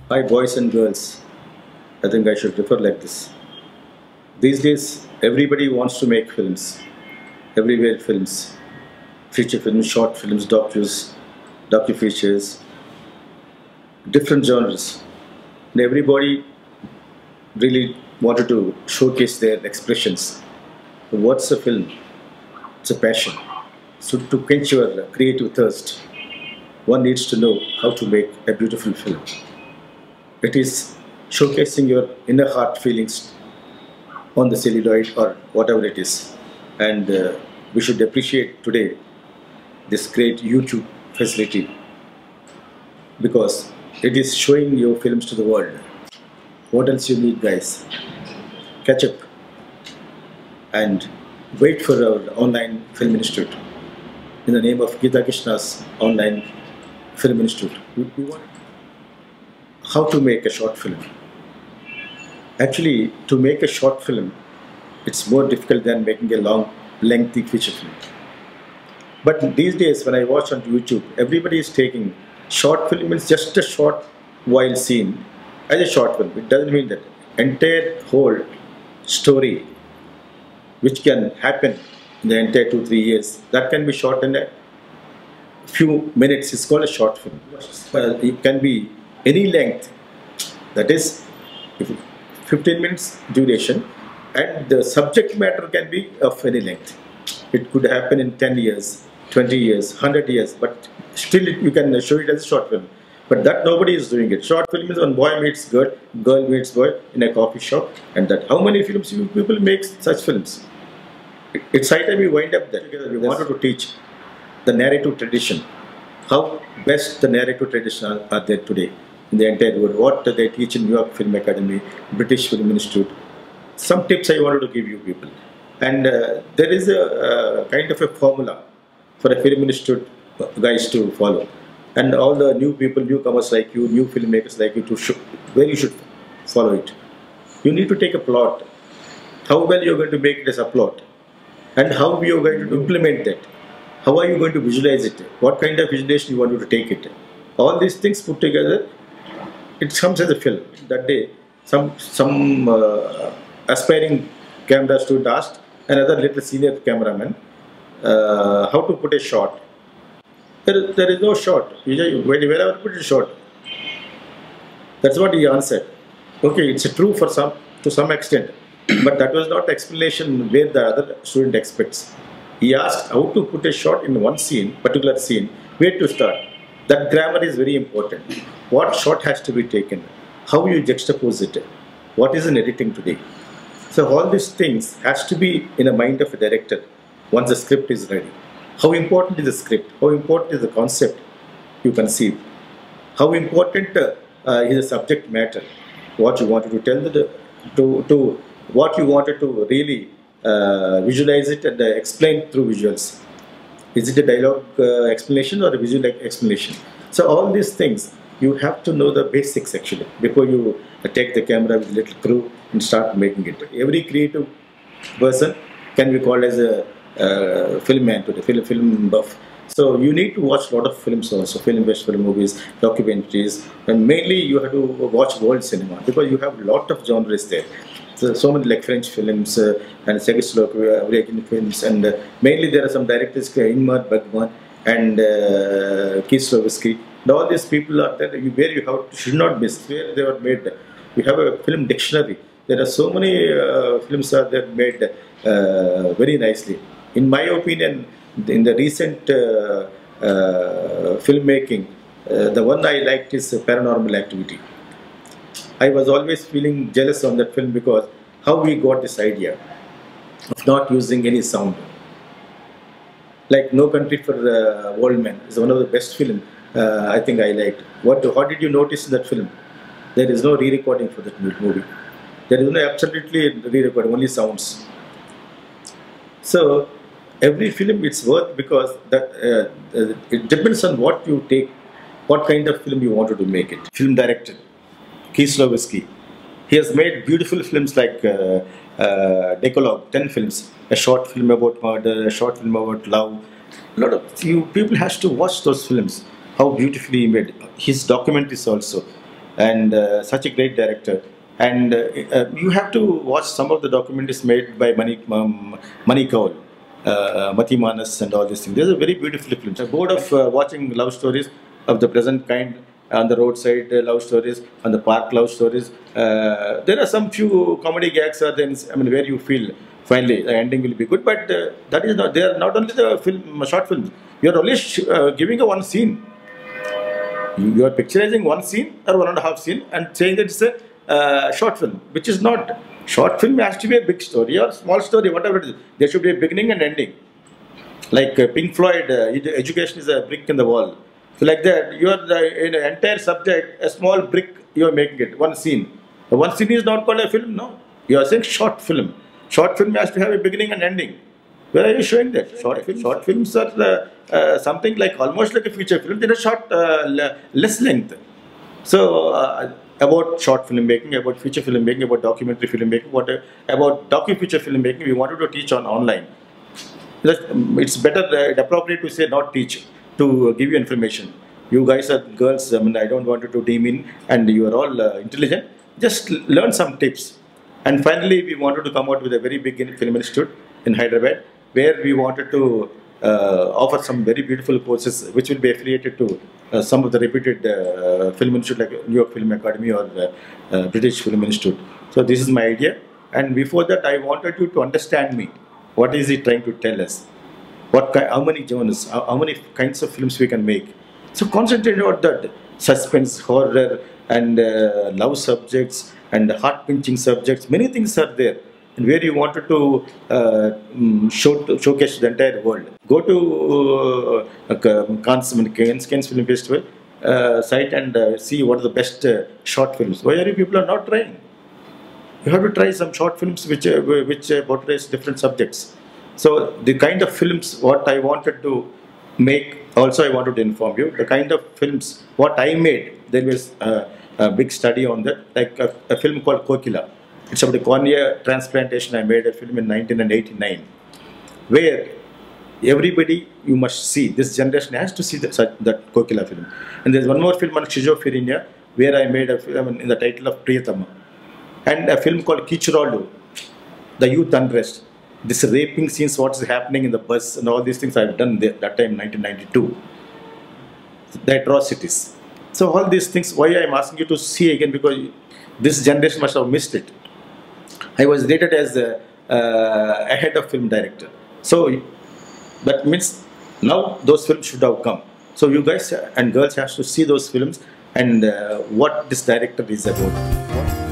Hi, boys and girls. I think I should refer like this. These days, everybody wants to make films. Everywhere, films, feature films, short films, docu-features, different genres. And everybody really wanted to showcase their expressions. So what's a film? It's a passion. So to quench your creative thirst, one needs to know how to make a beautiful film. It is showcasing your inner heart feelings on the celluloid or whatever it is. And we should appreciate today this great YouTube facility because it is showing your films to the world. What else you need, guys? Catch up and wait for our online film institute in the name of Geeta Krishna's online film institute. We want how to make a short film. Actually, to make a short film, it's more difficult than making a long, lengthy feature film. But these days, when I watch on YouTube, everybody is taking short film means just a short while scene as a short film. It doesn't mean that entire whole story, which can happen in the entire 2-3 years, that can be shot in a few minutes. It's called a short film. It can be any length, that is 15 minutes duration, and the subject matter can be of any length. It could happen in 10 years, 20 years, 100 years, but still you can show it as a short film. But that nobody is doing it. Short film is when boy meets girl, girl meets boy in a coffee shop, and that. How many films you people make such films? It's high time we wind up there. We wanted to teach the narrative tradition. How best the narrative tradition are there today in the entire world. What they teach in New York Film Academy, British Film Institute. Some tips I wanted to give you people. And there is a kind of a formula for a film institute guys to follow. And all the new people, newcomers like you, new filmmakers like you, where you should follow it. You need to take a plot. How well you're going to make it as a plot. And how you're going to implement that. How are you going to visualize it? What kind of visualization you want to take it? All these things put together, it comes as a film. That day, some aspiring camera student asked another little senior cameraman how to put a shot. There is no shot. Wherever put a shot. That's what he answered. Okay, it's true to some extent, but that was not the explanation where the other student expects. He asked how to put a shot in one scene, particular scene, where to start. That grammar is very important. What shot has to be taken? How you juxtapose it? What is in editing today? So all these things has to be in the mind of a director once the script is ready. How important is the script? How important is the concept you conceive? How important is the subject matter? What you wanted to tell, what you wanted to really visualize it and explain through visuals. Is it a dialogue explanation or a visual explanation? So all these things, you have to know the basics actually before you take the camera with a little crew and start making it. Every creative person can be called as a film man today, film buff. So you need to watch a lot of films also, film festival movies, documentaries, and mainly you have to watch world cinema because you have a lot of genres there. So many like French films and Czechoslovakian films, and mainly there are some directors, Ingmar Bergman and Kieslowski. All these people are there where you should not miss where they were made. We have a film dictionary. There are so many films are there made very nicely. In my opinion, in the recent filmmaking, the one I liked is Paranormal Activity. I was always feeling jealous on that film because how we got this idea of not using any sound. Like No Country for Old Men is one of the best films I think I liked. What did you notice in that film? There is no re-recording for that movie. There is no absolutely re-recording, only sounds. So every film it's worth because that it depends on what you take, what kind of film you wanted to make it. Film director Kieslowski. He has made beautiful films like Decalogue, 10 films, a short film about murder, a short film about love. A lot of people has to watch those films. How beautifully he made his documentaries also. and such a great director. And you have to watch some of the documentaries made by Mani Kaul, Mati Manas, and all these things. These are very beautiful films. I'm bored of watching love stories of the present kind, on the roadside love stories, on the park love stories. There are some few comedy gags are then, I mean, where you feel finally the ending will be good, but that is not. They are not only the film, short films. You are only giving a one scene. You are picturizing one scene or one and a half scene and saying that it's a short film, which is not. Short film has to be a big story or small story, whatever it is. There should be a beginning and ending. Like Pink Floyd, education is a brick in the wall. So like that, you are in an entire subject, a small brick, you are making it, one scene. The one scene is not called a film, no. You are saying short film. Short film has to have a beginning and ending. Where are you showing that? Short films are something like almost like a feature film. They are short, less length. So about short filmmaking, about feature filmmaking, about documentary filmmaking, about docu-feature filmmaking, we wanted to teach on online. It's better, appropriate to say not teach, to give you information. You guys are girls, I mean, I don't want you to demean, and you are all intelligent. Just learn some tips. And finally, we wanted to come out with a very big film institute in Hyderabad, where we wanted to offer some very beautiful courses which will be affiliated to some of the reputed film institute like New York Film Academy or British Film Institute. So this is my idea, and before that I wanted you to understand me. What is he trying to tell us? How many genres, how many kinds of films we can make? So concentrate on that suspense, horror, and love subjects and heart-pinching subjects. Many things are there, and where you wanted to showcase the entire world. Go to Cannes Film Festival site and see what are the best short films. Why are you people are not trying? You have to try some short films which portrays different subjects. So the kind of films what I wanted to make, also I wanted to inform you, the kind of films what I made, there was a big study on that, like a film called Kokila. It's about the cornea transplantation. I made a film in 1989, where everybody, you must see, this generation has to see that Kokila film. And there's one more film on schizophrenia, where I made a film in the title of Priyatama. And a film called Kichuralu, the youth unrest. This raping scenes, what's happening in the bus, and all these things I've done that time, 1992. The atrocities. So all these things, why I'm asking you to see again, because this generation must have missed it. I was rated as a head of film director. So that means now those films should have come. So you guys and girls have to see those films and what this director is about.